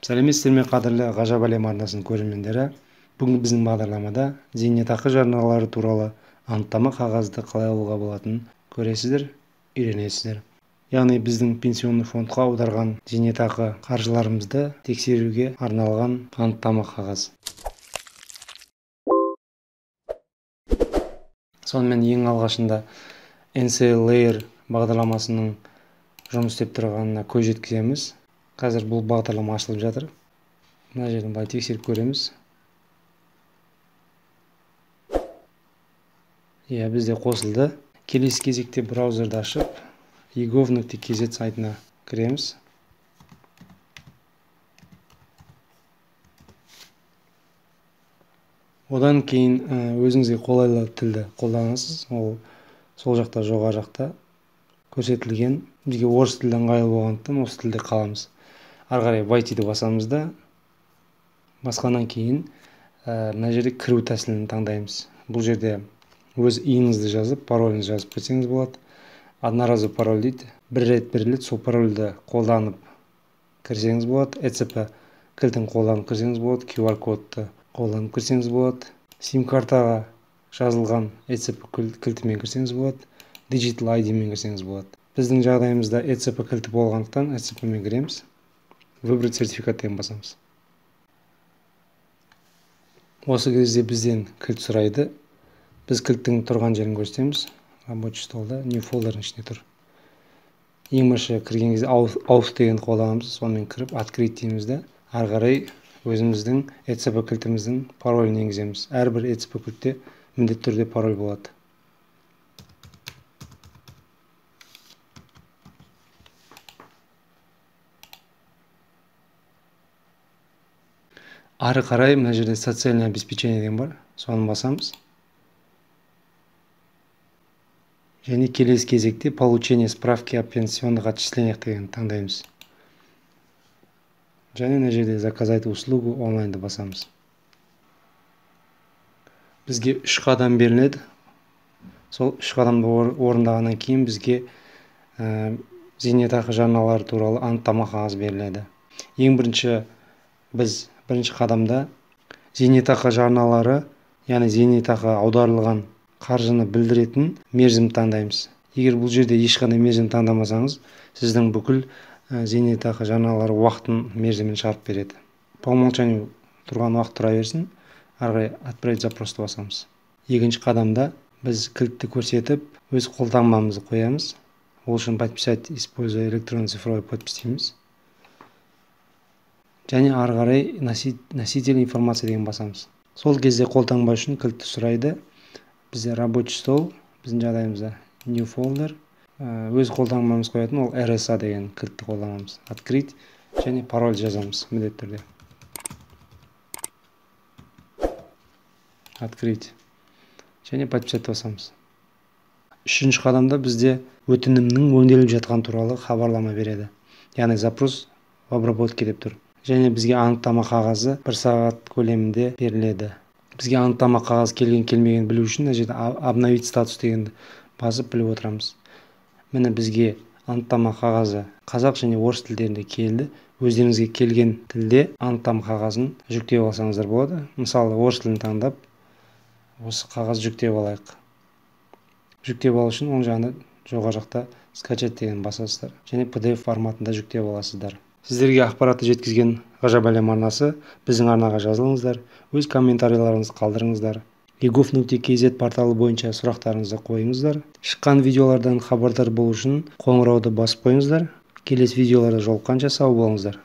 Сәлеметсіздер ме қадірлі ғажап әлем арнасының көрермендері. Бүгін біздің бағдарламада зейнетақы жарналары туралы анықтама қағазды қалай алуға болатынын көресіздер, үйренесіздер. Яғни біздің пенсионный фондқа аударған зейнетақы қаржыларымызды тексеруге арналған анықтама қағаз. Сонымен ең алғашында NCL Layer бағдарламасының жұмыс істеп тұрғанына көз жеткіземіз. Қазір бұл бағдарлама ашылып жатыр. Мына жерден былай тексеріп көреміз. Бізде қосылды. Келесі кезекте браузерді ашып, egov.kz сайтына кіреміз. Одан кейін өзіңізге қолайлы тілді қолданасыз. Ол сол жақта, жоғары жақта көрсетілген. Бізге орыс тілді ыңғайлы болғандықтан осы тілде қаламыз. Ары қарай войти-ді басамыз да, басқаннан кейін мына жерде кіру тәсілін таңдаймыз. Бұл жерде өз иіңізді жазып, пароліңізді жазып кетсеңіз болады. Одноразовый пароль дейді. Бір рет беріледі, сол парольді қолданып кірсеңіз болады. ECP кілтін қолданып кірсеңіз болады. QR кодты қолданып кірсеңіз болады. SIM картаға жазылған ECP кілтімен кірсеңіз болады. Digital ID-мен кірсеңіз болады. Біздің жағдайымызда ECP кілті болғандықтан ECP-мен кіреміз. Выбрать сертификат деген басамыз. Осы кезде бізден кілт сұрайды. Біз кілттің тұрған жерін көрсетеміз. Рабочий столда new folder'ın ішінде тұр. Ең бірінші кірген кезде auth дегенді қолданамыз. Сонымен кіріп открыть дейміз де, ары қарай өзіміздің ECP кілтіміздің паролін енгіземіз. Әрбір ECP кілтте міндетті түрде пароль болады. Ары қарай мына жерде социальное обеспечение деген бар. Соны басамыз. Және келесі кезекте получение справки о пенсионных отчислениях деген таңдаймыз. Және мына жерде заказать услугу онлайнды басамыз. Бізге 3 қадам беріледі. Сол 3 қадамды орындағаннан кейін бізге зейнетақы жарналары туралы анықтама қағаз беріледі. Ең бірінші біз бірінші қадамда зейнетақы жарналары, яғни зейнетақы аударылған қаржыны білдіретін мерзім таңдаймыз. Егер бұл жерде ешқандай мерзім таңдамасаңыз, сіздің бүкіл зейнетақы жарналары уақытын мерзімін шығарып береді. По умолчанию тұрған уақыт тұра берсін, ары қарай отправить запросты басамыз. Екінші қадамда біз кілтті көрсетіп, өз қолтаңбамызды қоямыз. Ол үшін подписать, используя электронный цифровой подпись дейміз. Және ары қарай носитель информация деген басамыз. Сол кезде қолтаңба үшін кілтті сұрайды. Бізде рабочий стол, біздің жағдайымызда new folder, өз қолтаңбамыз қоятын, ол RSA деген кілтті қолданамыз. Открыть және пароль жазамыз міндетті түрде. Открыть және подписать басамыз. Үшінші қадамда бізде өтінімнің өңделіп жатқан туралы хабарлама береді. Яғни запрос в обработке деп тұр. Және бізге анықтама қағазы 1 сағат көлемінде беріледі. Бізге анықтама қағаз келген-келмеген білу үшін жерде обновить статус дегенді басып біліп отырамыз. Міне бізге анықтама қағазы қазақ және орыс тілдерінде келді. Өздеріңізге келген тілде анықтама қағазын жүктеп алсаңыздар болады. Мысалы, орыс тілін таңдап, осы қағаз жүктеп алайық. Жүктеп алу үшін оң жағында жоғары жақта скачать деген басасыздар. Және PDF форматында жүктеп аласыздар. Сіздерге ақпаратты жеткізген ғажап әлем арнасы, біздің арнаға жазылыңыздар, өз комментарийларыңызды қалдырыңыздар. egov.kz порталы бойынша сұрақтарыңызды қойыңыздар. Шыққан видеолардан хабардар болу үшін қоңырауды басып қойыңыздар. Келесі видеоларда жолыққанша сау болыңыздар.